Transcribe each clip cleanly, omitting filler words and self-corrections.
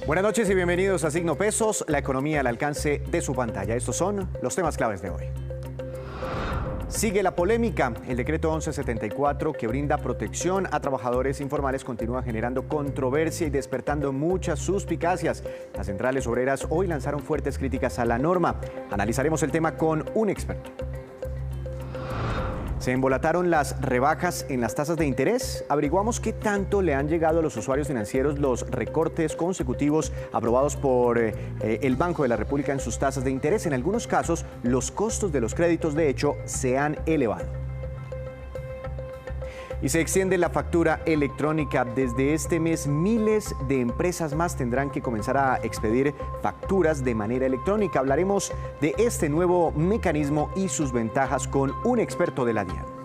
Buenas noches y bienvenidos a Signo Pesos, la economía al alcance de su pantalla. Estos son los temas claves de hoy. Sigue la polémica. El decreto 1174, que brinda protección a trabajadores informales, continúa generando controversia y despertando muchas suspicacias. Las centrales obreras hoy lanzaron fuertes críticas a la norma. Analizaremos el tema con un experto. ¿Se embolataron las rebajas en las tasas de interés? Averiguamos qué tanto le han llegado a los usuarios financieros los recortes consecutivos aprobados por el Banco de la República en sus tasas de interés. En algunos casos, los costos de los créditos, de hecho, se han elevado. Y se extiende la factura electrónica. Desde este mes, miles de empresas más tendrán que comenzar a expedir facturas de manera electrónica. Hablaremos de este nuevo mecanismo y sus ventajas con un experto de la DIAN.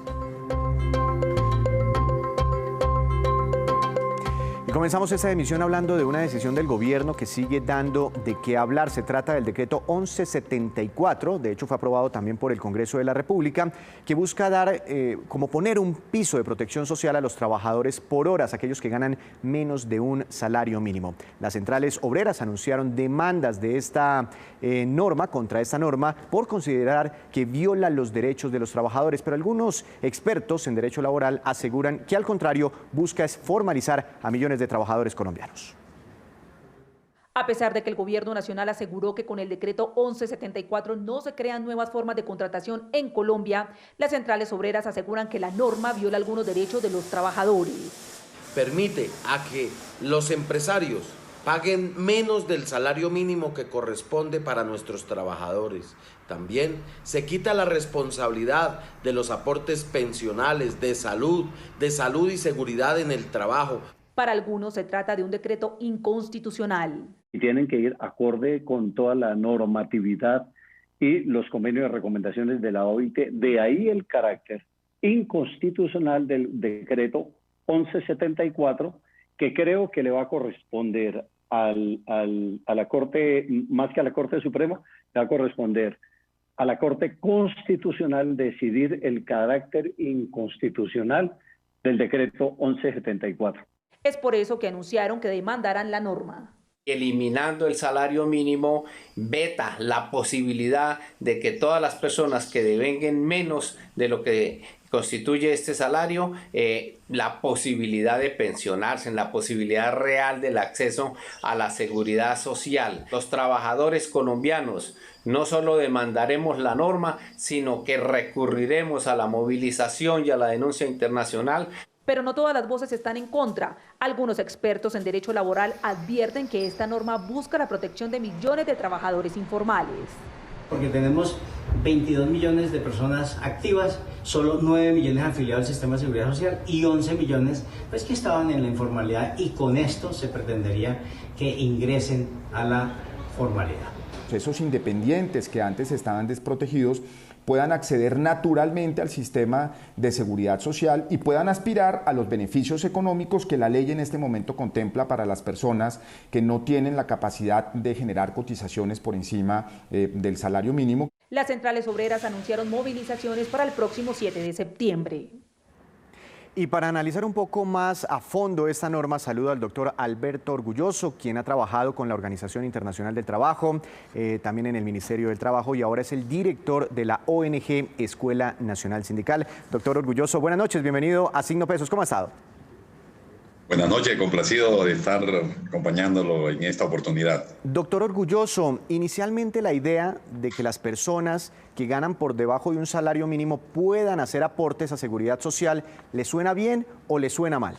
Comenzamos esta emisión hablando de una decisión del gobierno que sigue dando de qué hablar. Se trata del decreto 1174, de hecho fue aprobado también por el Congreso de la República, que busca dar, como poner un piso de protección social a los trabajadores por horas, aquellos que ganan menos de un salario mínimo. Las centrales obreras anunciaron demandas de esta norma, contra esta norma, por considerar que viola los derechos de los trabajadores, pero algunos expertos en derecho laboral aseguran que al contrario busca formalizar a millones de trabajadores colombianos. A pesar de que el gobierno nacional aseguró que con el decreto 1174 no se crean nuevas formas de contratación en Colombia, las centrales obreras aseguran que la norma viola algunos derechos de los trabajadores. Permite a que los empresarios paguen menos del salario mínimo que corresponde para nuestros trabajadores. También se quita la responsabilidad de los aportes pensionales, de salud y seguridad en el trabajo. Para algunos se trata de un decreto inconstitucional. Y tienen que ir acorde con toda la normatividad y los convenios de recomendaciones de la OIT. De ahí el carácter inconstitucional del decreto 1174, que creo que le va a corresponder a la Corte, más que a la Corte Suprema, le va a corresponder a la Corte Constitucional decidir el carácter inconstitucional del decreto 1174. Es por eso que anunciaron que demandarán la norma. Eliminando el salario mínimo, veta la posibilidad de que todas las personas que devenguen menos de lo que constituye este salario, la posibilidad de pensionarse, la posibilidad real del acceso a la seguridad social. Los trabajadores colombianos no solo demandaremos la norma, sino que recurriremos a la movilización y a la denuncia internacional. Pero no todas las voces están en contra. Algunos expertos en derecho laboral advierten que esta norma busca la protección de millones de trabajadores informales. Porque tenemos 22 millones de personas activas, solo 9 millones afiliados al sistema de seguridad social y 11 millones pues, que estaban en la informalidad, y con esto se pretendería que ingresen a la formalidad. Esos independientes que antes estaban desprotegidos puedan acceder naturalmente al sistema de seguridad social y puedan aspirar a los beneficios económicos que la ley en este momento contempla para las personas que no tienen la capacidad de generar cotizaciones por encima del salario mínimo. Las centrales obreras anunciaron movilizaciones para el próximo 7 de septiembre. Y para analizar un poco más a fondo esta norma, saludo al doctor Alberto Orgulloso, quien ha trabajado con la Organización Internacional del Trabajo, también en el Ministerio del Trabajo, y ahora es el director de la ONG Escuela Nacional Sindical. Doctor Orgulloso, buenas noches, bienvenido a Signo Pesos, ¿cómo ha estado? Buenas noches, complacido de estar acompañándolo en esta oportunidad. Doctor Orgulloso, inicialmente la idea de que las personas que ganan por debajo de un salario mínimo puedan hacer aportes a seguridad social, ¿le suena bien o le suena mal?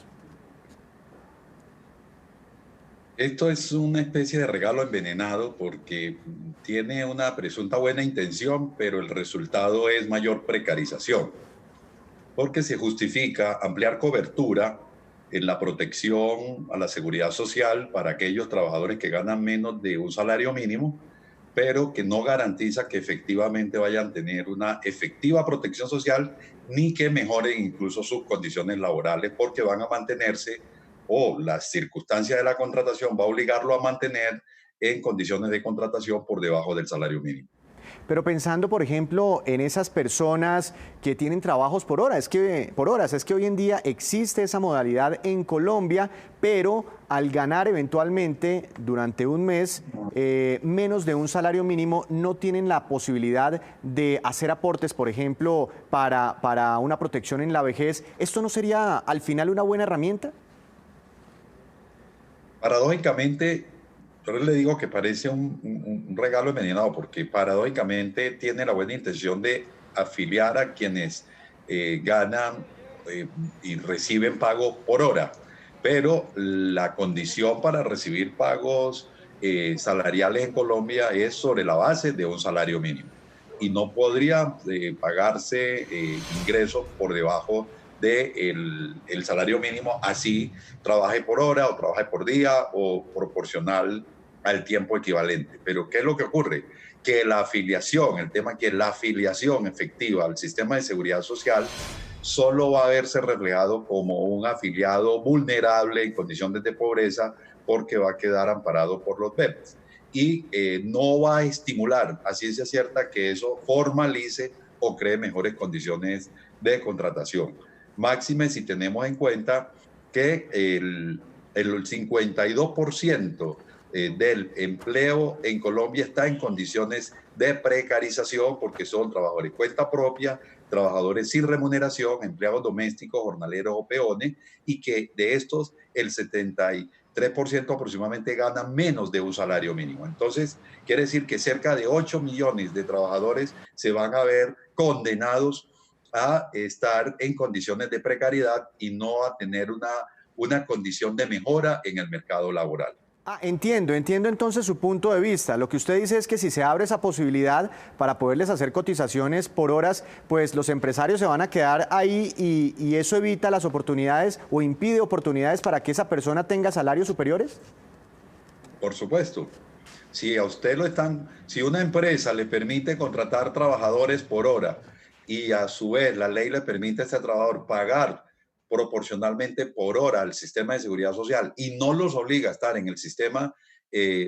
Esto es una especie de regalo envenenado porque tiene una presunta buena intención, pero el resultado es mayor precarización, porque se justifica ampliar cobertura en la protección a la seguridad social para aquellos trabajadores que ganan menos de un salario mínimo, pero que no garantiza que efectivamente vayan a tener una efectiva protección social ni que mejoren incluso sus condiciones laborales, porque van a mantenerse, o las circunstancias de la contratación va a obligarlo a mantener en condiciones de contratación por debajo del salario mínimo. Pero pensando, por ejemplo, en esas personas que tienen trabajos por horas, es que hoy en día existe esa modalidad en Colombia, pero al ganar eventualmente durante un mes menos de un salario mínimo, no tienen la posibilidad de hacer aportes, por ejemplo, para una protección en la vejez. ¿Esto no sería al final una buena herramienta? Paradójicamente, yo le digo que parece un regalo envenenado, porque paradójicamente tiene la buena intención de afiliar a quienes ganan y reciben pago por hora, pero la condición para recibir pagos salariales en Colombia es sobre la base de un salario mínimo y no podría pagarse ingresos por debajo del salario mínimo, así trabaje por hora o trabaje por día o proporcional al tiempo equivalente. Pero ¿qué es lo que ocurre? Que la afiliación, el tema que la afiliación efectiva al sistema de seguridad social solo va a verse reflejado como un afiliado vulnerable en condiciones de pobreza porque va a quedar amparado por los BEPS. Y no va a estimular a ciencia cierta que eso formalice o cree mejores condiciones de contratación. Máxime si tenemos en cuenta que el 52% del empleo en Colombia está en condiciones de precarización porque son trabajadores cuenta propia, trabajadores sin remuneración, empleados domésticos, jornaleros o peones, y que de estos el 73% aproximadamente ganan menos de un salario mínimo. Entonces, quiere decir que cerca de 8 millones de trabajadores se van a ver condenados a estar en condiciones de precariedad y no a tener una condición de mejora en el mercado laboral. Entiendo entonces su punto de vista. Lo que usted dice es que si se abre esa posibilidad para poderles hacer cotizaciones por horas, pues los empresarios se van a quedar ahí y eso evita las oportunidades o impide oportunidades para que esa persona tenga salarios superiores. Por supuesto. Si a usted si una empresa le permite contratar trabajadores por hora y a su vez la ley le permite a ese trabajador pagar proporcionalmente por hora al sistema de seguridad social y no los obliga a estar en el sistema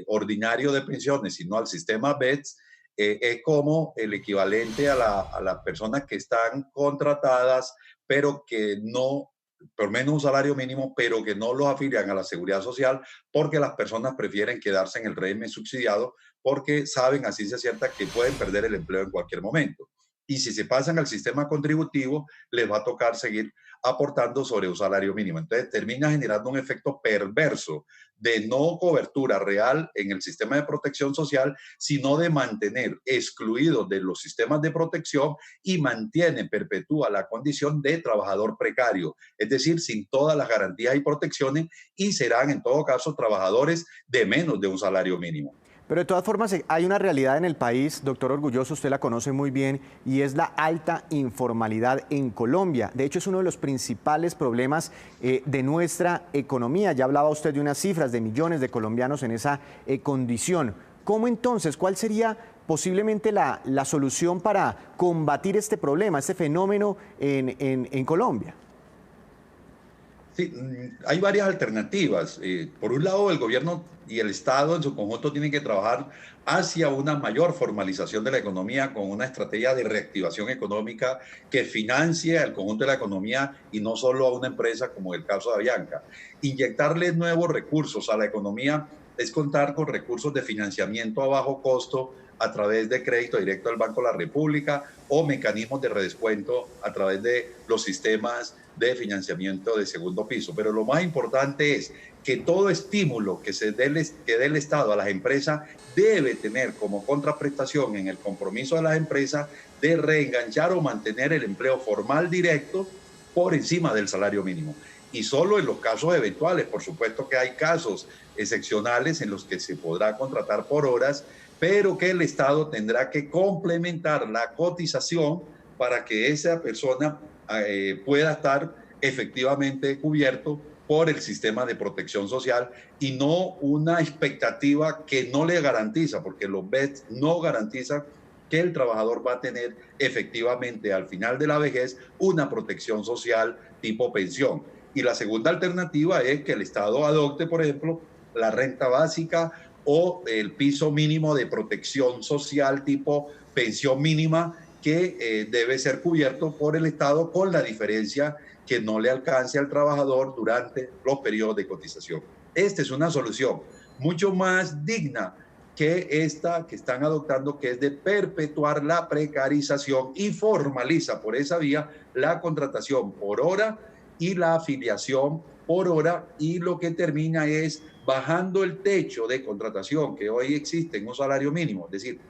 ordinario de pensiones, sino al sistema BEPS, es como el equivalente a las personas que están contratadas, pero que no, por menos un salario mínimo, pero que no los afilian a la seguridad social, porque las personas prefieren quedarse en el régimen subsidiado porque saben a ciencia cierta que pueden perder el empleo en cualquier momento. Y si se pasan al sistema contributivo, les va a tocar seguir aportando sobre un salario mínimo. Entonces termina generando un efecto perverso de no cobertura real en el sistema de protección social, sino de mantener excluidos de los sistemas de protección y perpetúa la condición de trabajador precario, es decir, sin todas las garantías y protecciones, y serán en todo caso trabajadores de menos de un salario mínimo. Pero de todas formas hay una realidad en el país, doctor Orgulloso, usted la conoce muy bien, y es la alta informalidad en Colombia. De hecho, es uno de los principales problemas de nuestra economía. Ya hablaba usted de unas cifras de millones de colombianos en esa condición. ¿Cómo entonces, cuál sería posiblemente la solución para combatir este problema, este fenómeno en Colombia? Sí, hay varias alternativas. Por un lado, el gobierno y el Estado en su conjunto tienen que trabajar hacia una mayor formalización de la economía con una estrategia de reactivación económica que financie al conjunto de la economía y no solo a una empresa como el caso de Avianca. Inyectarle nuevos recursos a la economía es contar con recursos de financiamiento a bajo costo a través de crédito directo del Banco de la República o mecanismos de redescuento a través de los sistemas de financiamiento de segundo piso. Pero lo más importante es que todo estímulo que dé el Estado a las empresas debe tener como contraprestación en el compromiso de las empresas de reenganchar o mantener el empleo formal directo por encima del salario mínimo. Y solo en los casos eventuales, por supuesto que hay casos excepcionales en los que se podrá contratar por horas, pero que el Estado tendrá que complementar la cotización para que esa persona pueda estar efectivamente cubierto por el sistema de protección social y no una expectativa que no le garantiza, porque los BEPS no garantizan que el trabajador va a tener efectivamente al final de la vejez una protección social tipo pensión. Y la segunda alternativa es que el Estado adopte, por ejemplo, la renta básica o el piso mínimo de protección social tipo pensión mínima que debe ser cubierto por el Estado, con la diferencia que no le alcance al trabajador durante los periodos de cotización. Esta es una solución mucho más digna que esta que están adoptando, que es de perpetuar la precarización, y formaliza por esa vía la contratación por hora y la afiliación por hora, y lo que termina es bajando el techo de contratación que hoy existe en un salario mínimo. Es decir,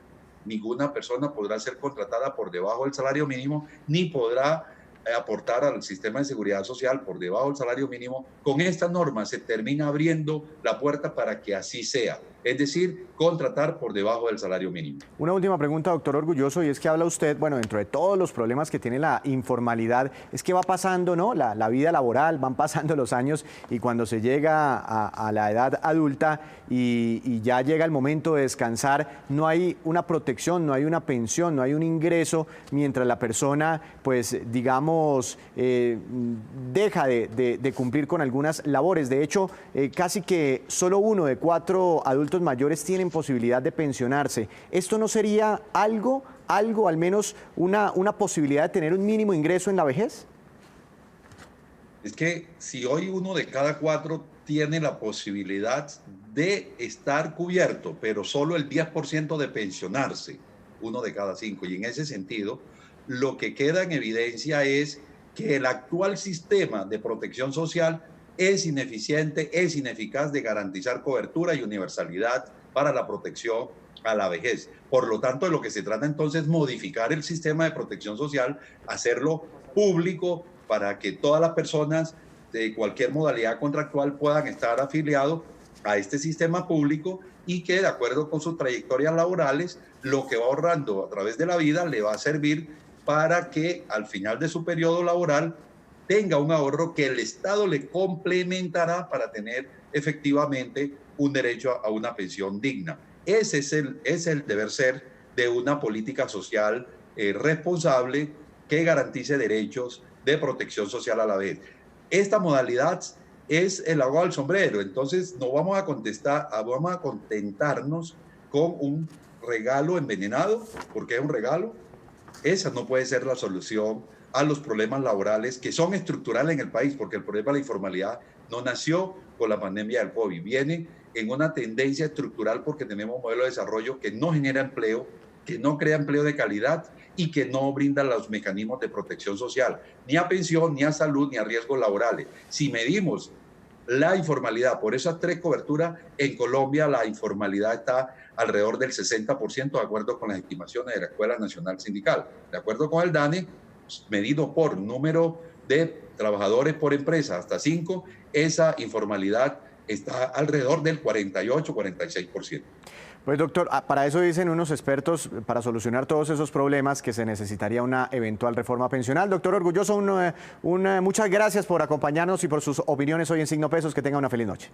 ninguna persona podrá ser contratada por debajo del salario mínimo, ni podrá aportar al sistema de seguridad social por debajo del salario mínimo. Con esta norma se termina abriendo la puerta para que así sea, es decir, contratar por debajo del salario mínimo. Una última pregunta, doctor Orgulloso, y es que habla usted, bueno, dentro de todos los problemas que tiene la informalidad, es que va pasando, ¿no?, la vida laboral, van pasando los años, y cuando se llega a la edad adulta y ya llega el momento de descansar, no hay una protección, no hay una pensión, no hay un ingreso, mientras la persona, pues, digamos, deja de cumplir con algunas labores. De hecho, casi que solo 1 de 4 adultos mayores tienen posibilidad de pensionarse. ¿Esto no sería algo, al menos una posibilidad de tener un mínimo ingreso en la vejez? Es que si hoy 1 de cada 4 tiene la posibilidad de estar cubierto, pero solo el 10% de pensionarse, 1 de cada 5, y en ese sentido, lo que queda en evidencia es que el actual sistema de protección social es ineficiente, es ineficaz de garantizar cobertura y universalidad para la protección a la vejez. Por lo tanto, de lo que se trata entonces es modificar el sistema de protección social, hacerlo público para que todas las personas de cualquier modalidad contractual puedan estar afiliados a este sistema público, y que, de acuerdo con sus trayectorias laborales, lo que va ahorrando a través de la vida le va a servir para que al final de su periodo laboral tenga un ahorro que el Estado le complementará para tener efectivamente un derecho a una pensión digna. Ese es el deber ser de una política social responsable que garantice derechos de protección social a la vez. Esta modalidad es el agua al sombrero, entonces no vamos a contentarnos con un regalo envenenado, porque es un regalo. Esa no puede ser la solución a los problemas laborales que son estructurales en el país, porque el problema de la informalidad no nació con la pandemia del COVID, viene en una tendencia estructural porque tenemos un modelo de desarrollo que no genera empleo, que no crea empleo de calidad y que no brinda los mecanismos de protección social, ni a pensión, ni a salud, ni a riesgos laborales. Si medimos la informalidad por esas 3 coberturas, en Colombia la informalidad está alrededor del 60%, de acuerdo con las estimaciones de la Escuela Nacional Sindical. De acuerdo con el DANE, medido por número de trabajadores por empresa hasta 5, esa informalidad está alrededor del 48-46%. Pues doctor, para eso dicen unos expertos, para solucionar todos esos problemas, que se necesitaría una eventual reforma pensional. Doctor Orgulloso, muchas gracias por acompañarnos y por sus opiniones hoy en Signo Pesos. Que tenga una feliz noche.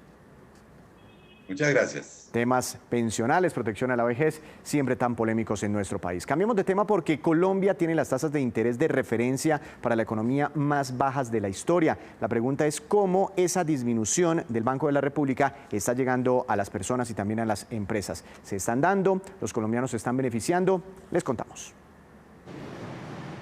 Muchas gracias. Temas pensionales, protección a la vejez, siempre tan polémicos en nuestro país. Cambiemos de tema porque Colombia tiene las tasas de interés de referencia para la economía más bajas de la historia. La pregunta es cómo esa disminución del Banco de la República está llegando a las personas y también a las empresas. ¿Se están dando? ¿Los colombianos se están beneficiando? Les contamos.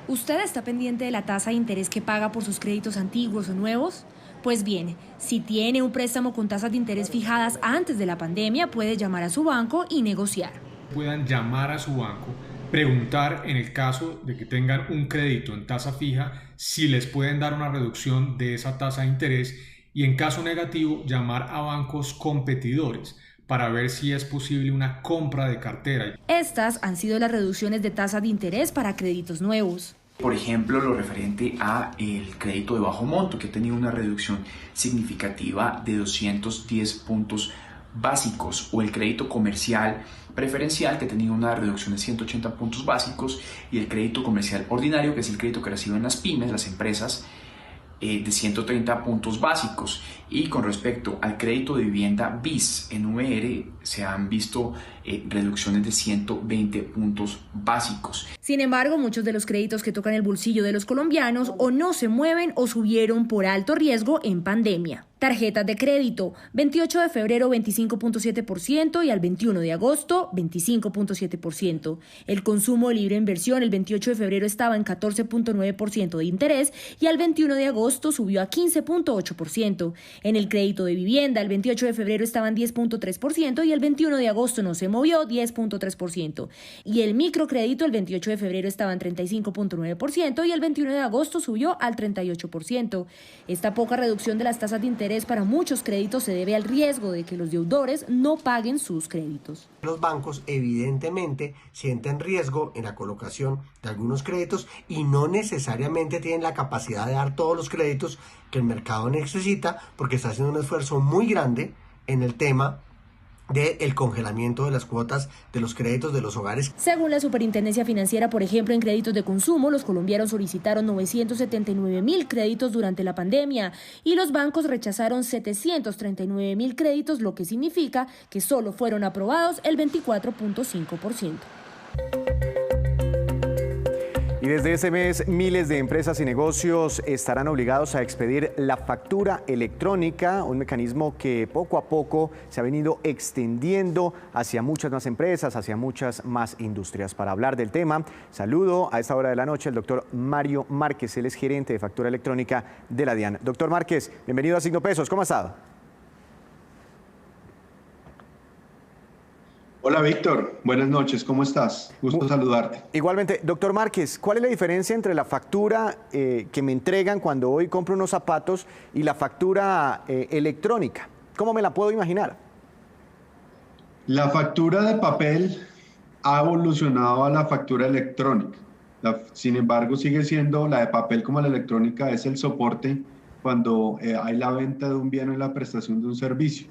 ¿Usted está pendiente de la tasa de interés que paga por sus créditos antiguos o nuevos? Pues bien, si tiene un préstamo con tasas de interés fijadas antes de la pandemia, puede llamar a su banco y negociar. Puedan llamar a su banco, preguntar en el caso de que tengan un crédito en tasa fija, si les pueden dar una reducción de esa tasa de interés, y en caso negativo, llamar a bancos competidores para ver si es posible una compra de cartera. Estas han sido las reducciones de tasa de interés para créditos nuevos. Por ejemplo, lo referente a el crédito de bajo monto, que ha tenido una reducción significativa de 210 puntos básicos, o el crédito comercial preferencial, que ha tenido una reducción de 180 puntos básicos, y el crédito comercial ordinario, que es el crédito que reciben las pymes, las empresas, de 130 puntos básicos. Y con respecto al crédito de vivienda BIS en VR, se han visto reducciones de 120 puntos básicos. Sin embargo, muchos de los créditos que tocan el bolsillo de los colombianos o no se mueven o subieron por alto riesgo en pandemia. Tarjetas de crédito, 28 de febrero 25.7% y al 21 de agosto 25.7%. El consumo de libre inversión el 28 de febrero estaba en 14.9% de interés y al 21 de agosto subió a 15.8%. En el crédito de vivienda el 28 de febrero estaba en 10.3% y el 21 de agosto no se movió, 10.3%. Y el microcrédito el 28 de febrero estaba en 35.9% y el 21 de agosto subió al 38%. Esta poca reducción de las tasas de interés para muchos créditos se debe al riesgo de que los deudores no paguen sus créditos. Los bancos evidentemente sienten riesgo en la colocación de algunos créditos y no necesariamente tienen la capacidad de dar todos los créditos que el mercado necesita, porque está haciendo un esfuerzo muy grande en el tema del congelamiento de las cuotas de los créditos de los hogares. Según la Superintendencia Financiera, por ejemplo, en créditos de consumo, los colombianos solicitaron 979.000 créditos durante la pandemia y los bancos rechazaron 739.000 créditos, lo que significa que solo fueron aprobados el 24.5%. Y desde ese mes, miles de empresas y negocios estarán obligados a expedir la factura electrónica, un mecanismo que poco a poco se ha venido extendiendo hacia muchas más empresas, hacia muchas más industrias. Para hablar del tema, saludo a esta hora de la noche al doctor Mario Márquez, él es gerente de factura electrónica de la DIAN. Doctor Márquez, bienvenido a Signo Pesos, ¿cómo ha estado? Hola Víctor, buenas noches, ¿cómo estás? Gusto saludarte. Igualmente, doctor Márquez, ¿cuál es la diferencia entre la factura que me entregan cuando hoy compro unos zapatos y la factura electrónica? ¿Cómo me la puedo imaginar? La factura de papel ha evolucionado a la factura electrónica. Sin embargo, sigue siendo la de papel como la electrónica, es el soporte cuando hay la venta de un bien o la prestación de un servicio.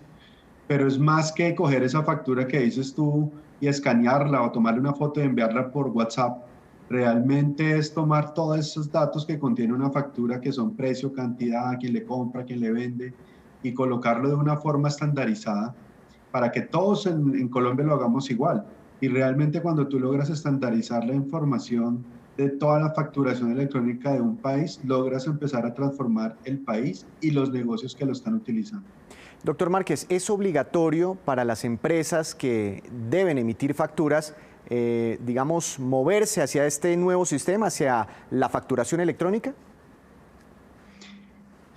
Pero es más que coger esa factura que dices tú y escanearla o tomarle una foto y enviarla por WhatsApp. Realmente es tomar todos esos datos que contiene una factura, que son precio, cantidad, quién le compra, quién le vende, y colocarlo de una forma estandarizada para que todos en Colombia lo hagamos igual. Y realmente cuando tú logras estandarizar la información de toda la facturación electrónica de un país, logras empezar a transformar el país y los negocios que lo están utilizando. Doctor Márquez, ¿es obligatorio para las empresas que deben emitir facturas, digamos, moverse hacia este nuevo sistema, hacia la facturación electrónica?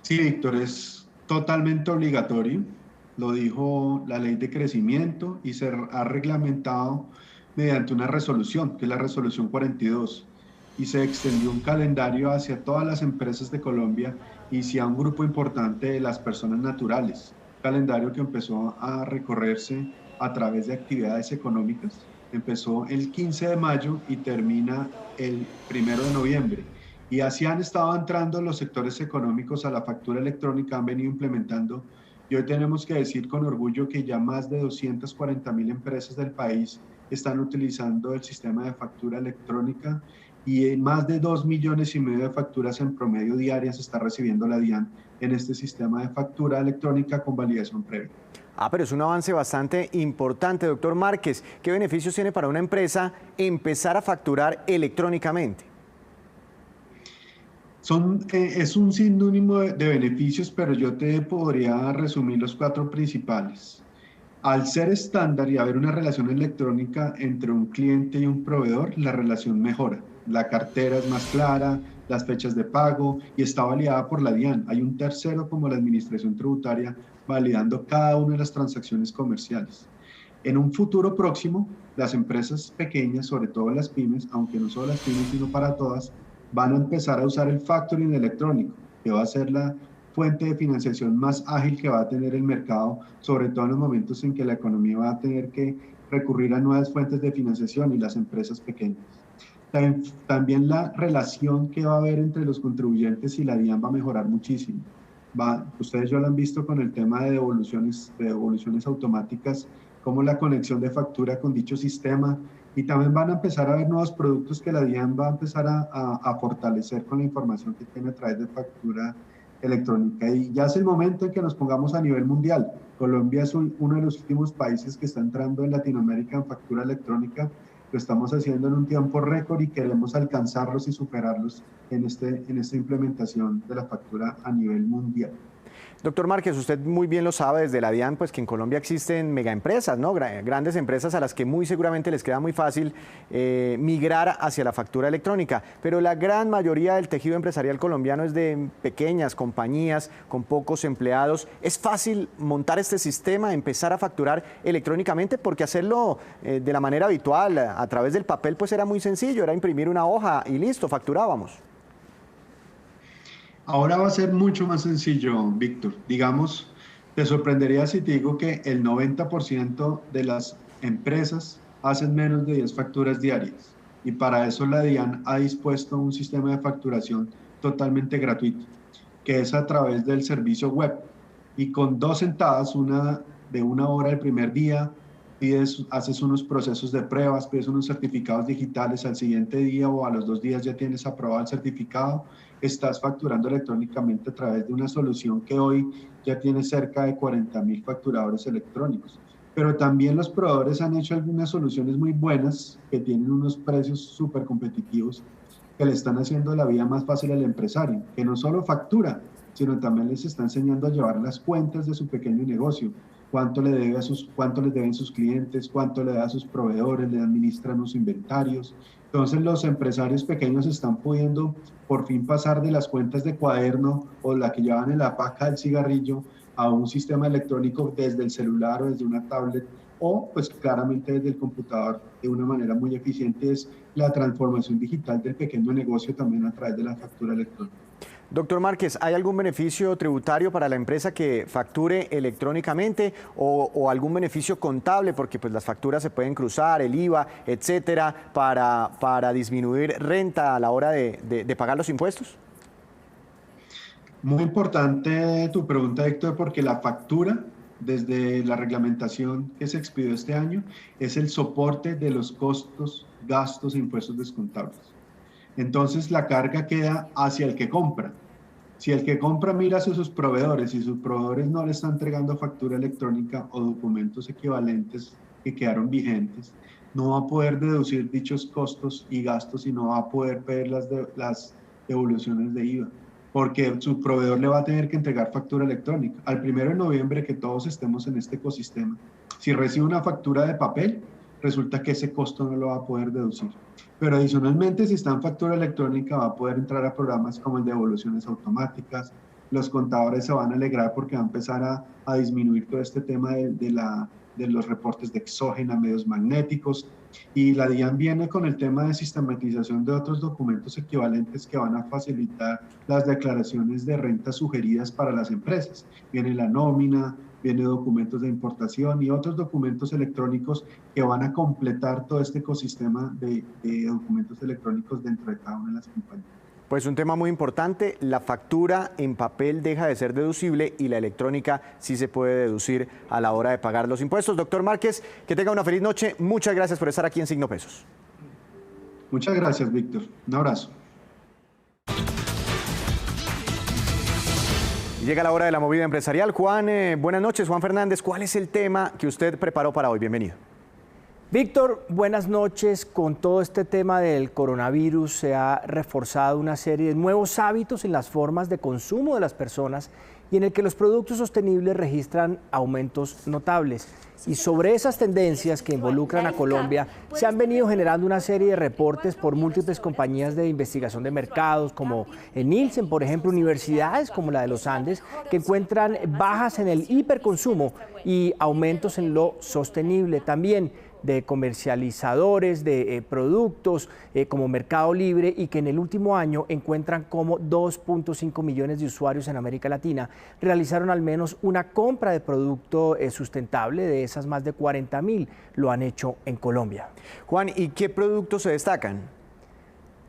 Sí, Víctor, es totalmente obligatorio. Lo dijo la Ley de Crecimiento y se ha reglamentado mediante una resolución, que es la resolución 42. Y se extendió un calendario hacia todas las empresas de Colombia y hacia un grupo importante de las personas naturales. Calendario que empezó a recorrerse a través de actividades económicas. Empezó el 15 de mayo y termina el 1 de noviembre. Y así han estado entrando los sectores económicos a la factura electrónica, han venido implementando. Y hoy tenemos que decir con orgullo que ya más de 240.000 empresas del país están utilizando el sistema de factura electrónica y más de 2,5 millones de facturas en promedio diarias está recibiendo la DIAN en este sistema de factura electrónica con validación previa. Pero es un avance bastante importante, doctor Márquez. ¿Qué beneficios tiene para una empresa empezar a facturar electrónicamente? Es un sinnúmero de beneficios, pero yo te podría resumir los 4 principales. Al ser estándar y haber una relación electrónica entre un cliente y un proveedor, la relación mejora. La cartera es más clara, las fechas de pago y está validada por la DIAN. Hay un tercero como la Administración Tributaria validando cada una de las transacciones comerciales. En un futuro próximo, las empresas pequeñas, sobre todo las pymes, aunque no solo las pymes sino para todas, van a empezar a usar el factoring electrónico, que va a ser la fuente de financiación más ágil que va a tener el mercado, sobre todo en los momentos en que la economía va a tener que recurrir a nuevas fuentes de financiación y las empresas pequeñas. También la relación que va a haber entre los contribuyentes y la DIAN va a mejorar muchísimo. Ustedes ya lo han visto con el tema de devoluciones automáticas, como la conexión de factura con dicho sistema, y también van a empezar a ver nuevos productos que la DIAN va a empezar a fortalecer con la información que tiene a través de factura electrónica. Y ya es el momento en que nos pongamos a nivel mundial. Colombia es uno de los últimos países que está entrando en Latinoamérica en factura electrónica. Lo estamos haciendo en un tiempo récord y queremos alcanzarlos y superarlos en esta implementación de la factura a nivel mundial. Doctor Márquez, usted muy bien lo sabe desde la DIAN, pues que en Colombia existen megaempresas, ¿no? Grandes empresas a las que muy seguramente les queda muy fácil migrar hacia la factura electrónica, pero la gran mayoría del tejido empresarial colombiano es de pequeñas compañías con pocos empleados. ¿Es fácil montar este sistema, empezar a facturar electrónicamente? Porque hacerlo de la manera habitual, a través del papel, pues era muy sencillo, era imprimir una hoja y listo, facturábamos. Ahora va a ser mucho más sencillo, Víctor. Digamos, te sorprendería si te digo que el 90% de las empresas hacen menos de 10 facturas diarias. Y para eso la DIAN ha dispuesto un sistema de facturación totalmente gratuito, que es a través del servicio web. Y con 2 sentadas, una de 1 hora el primer día, haces unos procesos de pruebas, pides unos certificados digitales, al siguiente día o a los 2 días ya tienes aprobado el certificado, estás facturando electrónicamente a través de una solución que hoy ya tiene cerca de 40.000 facturadores electrónicos. Pero también los proveedores han hecho algunas soluciones muy buenas que tienen unos precios súper competitivos que le están haciendo la vida más fácil al empresario, que no solo factura, sino también les está enseñando a llevar las cuentas de su pequeño negocio. Cuánto les deben sus clientes, cuánto le da a sus proveedores, le administran los inventarios. Entonces los empresarios pequeños están pudiendo por fin pasar de las cuentas de cuaderno o la que llevan en la paca del cigarrillo a un sistema electrónico desde el celular o desde una tablet o pues claramente desde el computador de una manera muy eficiente. Es la transformación digital del pequeño negocio también a través de la factura electrónica. Doctor Márquez, ¿hay algún beneficio tributario para la empresa que facture electrónicamente o algún beneficio contable? Porque pues las facturas se pueden cruzar, el IVA, etcétera, para disminuir renta a la hora de pagar los impuestos. Muy importante tu pregunta, Héctor, porque la factura, desde la reglamentación que se expidió este año, es el soporte de los costos, gastos e impuestos descontables. Entonces la carga queda hacia el que compra. Si el que compra mira hacia sus proveedores y sus proveedores no le están entregando factura electrónica o documentos equivalentes que quedaron vigentes, no va a poder deducir dichos costos y gastos y no va a poder pedir las devoluciones de IVA, porque su proveedor le va a tener que entregar factura electrónica. Al 1 de noviembre que todos estemos en este ecosistema, si recibe una factura de papel, resulta que ese costo no lo va a poder deducir. Pero adicionalmente, si está en factura electrónica, va a poder entrar a programas como el de devoluciones automáticas. Los contadores se van a alegrar porque va a empezar a disminuir todo este tema de los reportes de exógena, medios magnéticos. Y la DIAN viene con el tema de sistematización de otros documentos equivalentes que van a facilitar las declaraciones de renta sugeridas para las empresas. Viene la nómina, viene documentos de importación y otros documentos electrónicos que van a completar todo este ecosistema de documentos electrónicos dentro de cada una de las compañías. Pues un tema muy importante, la factura en papel deja de ser deducible y la electrónica sí se puede deducir a la hora de pagar los impuestos. Doctor Márquez, que tenga una feliz noche. Muchas gracias por estar aquí en Signo Pesos. Muchas gracias, Víctor. Un abrazo. Llega la hora de la movida empresarial. Juan, buenas noches. Juan Fernández, ¿cuál es el tema que usted preparó para hoy? Bienvenido. Víctor, buenas noches. Con todo este tema del coronavirus se ha reforzado una serie de nuevos hábitos en las formas de consumo de las personas y en el que los productos sostenibles registran aumentos notables. Y sobre esas tendencias que involucran a Colombia, se han venido generando una serie de reportes por múltiples compañías de investigación de mercados, como en Nielsen, por ejemplo, universidades como la de los Andes, que encuentran bajas en el hiperconsumo y aumentos en lo sostenible. También de comercializadores de productos como Mercado Libre y que en el último año encuentran como 2.5 millones de usuarios en América Latina realizaron al menos una compra de producto sustentable. De esas, más de 40.000 lo han hecho en Colombia. Juan, ¿y qué productos se destacan?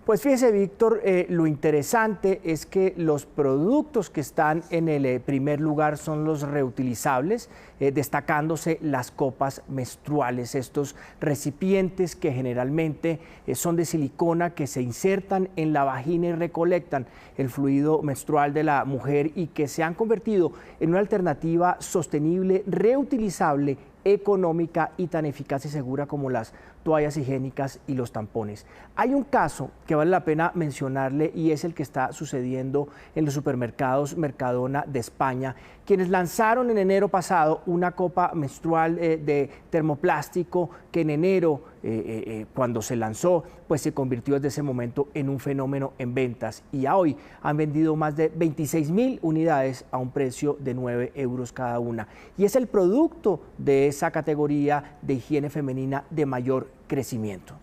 Pues fíjese, Víctor, lo interesante es que los productos que están en el primer lugar son los reutilizables, destacándose las copas menstruales, estos recipientes que generalmente son de silicona que se insertan en la vagina y recolectan el fluido menstrual de la mujer y que se han convertido en una alternativa sostenible, reutilizable, económica y tan eficaz y segura como las toallas higiénicas y los tampones. Hay un caso que vale la pena mencionarle y es el que está sucediendo en los supermercados Mercadona de España, quienes lanzaron en enero pasado una copa menstrual de termoplástico que en enero, cuando se lanzó, pues se convirtió desde ese momento en un fenómeno en ventas y a hoy han vendido más de 26.000 unidades a un precio de 9 euros cada una. Y es el producto de esa categoría de higiene femenina de mayor crecimiento.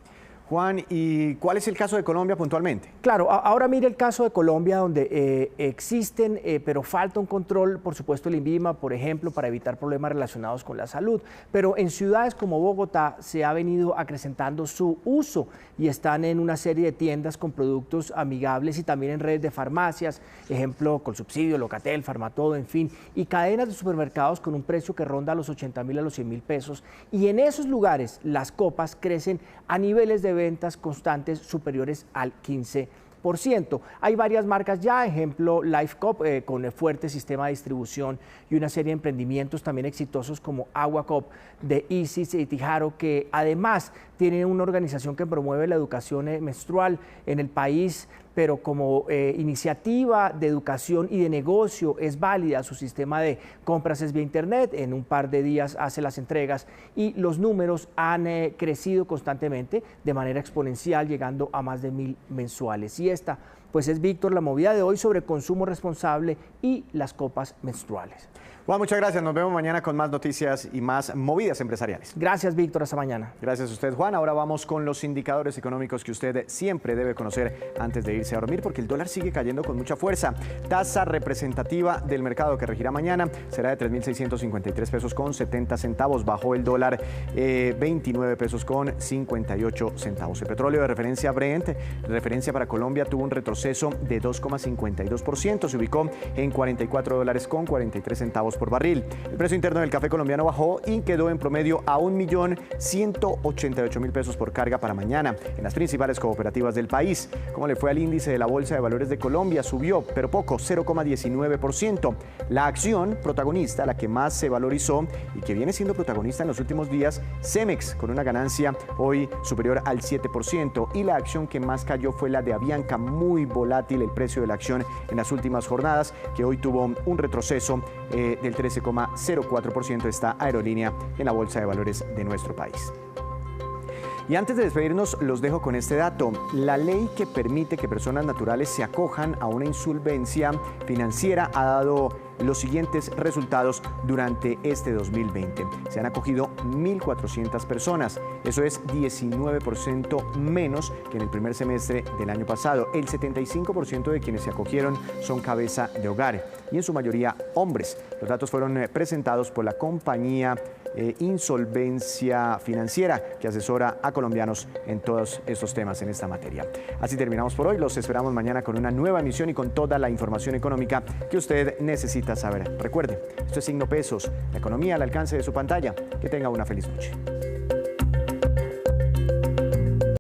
Juan, ¿y cuál es el caso de Colombia puntualmente? Claro, ahora mire el caso de Colombia donde existen, pero falta un control, por supuesto el INVIMA, por ejemplo, para evitar problemas relacionados con la salud. Pero en ciudades como Bogotá se ha venido acrecentando su uso y están en una serie de tiendas con productos amigables y también en redes de farmacias, ejemplo, Colsubsidio, Locatel, Farmatodo, en fin, y cadenas de supermercados con un precio que ronda los 80.000 a los 100.000 pesos. Y en esos lugares las copas crecen a niveles de ventas constantes superiores al 15%. Hay varias marcas ya, ejemplo Lifecop, con fuerte sistema de distribución y una serie de emprendimientos también exitosos como Aguacop de Isis y Tijaro, que además tienen una organización que promueve la educación menstrual en el país, pero como iniciativa de educación y de negocio es válida. Su sistema de compras es vía internet, en un par de días hace las entregas y los números han crecido constantemente de manera exponencial, llegando a más de 1.000 mensuales. Y esta, pues es Víctor, la movida de hoy sobre consumo responsable y las copas menstruales. Juan, muchas gracias. Nos vemos mañana con más noticias y más movidas empresariales. Gracias, Víctor. Hasta mañana. Gracias a usted, Juan. Ahora vamos con los indicadores económicos que usted siempre debe conocer antes de irse a dormir, porque el dólar sigue cayendo con mucha fuerza. Tasa representativa del mercado que regirá mañana será de 3.653 pesos con 70 centavos. Bajó el dólar 29 pesos con 58 centavos. El petróleo de referencia Brent, referencia para Colombia, tuvo un retroceso de 2,52%. Se ubicó en $44 con 43 centavos por barril. El precio interno del café colombiano bajó y quedó en promedio a 1.188.000 pesos por carga para mañana en las principales cooperativas del país. ¿Cómo le fue al índice de la Bolsa de Valores de Colombia? Subió, pero poco, 0,19%. La acción protagonista, la que más se valorizó y que viene siendo protagonista en los últimos días, Cemex, con una ganancia hoy superior al 7%. Y la acción que más cayó fue la de Avianca, muy volátil el precio de la acción en las últimas jornadas, que hoy tuvo un retroceso del 13,04% esta aerolínea en la Bolsa de Valores de nuestro país. Y antes de despedirnos, los dejo con este dato. La ley que permite que personas naturales se acojan a una insolvencia financiera ha dado los siguientes resultados durante este 2020. Se han acogido 1.400 personas. Eso es 19% menos que en el primer semestre del año pasado. El 75% de quienes se acogieron son cabeza de hogar y en su mayoría hombres. Los datos fueron presentados por la compañía Insolvencia Financiera, que asesora a colombianos en todos estos temas en esta materia. Así terminamos por hoy. Los esperamos mañana con una nueva emisión y con toda la información económica que usted necesita saber. Recuerde, esto es Signo Pesos, la economía al alcance de su pantalla. Que tenga una feliz noche.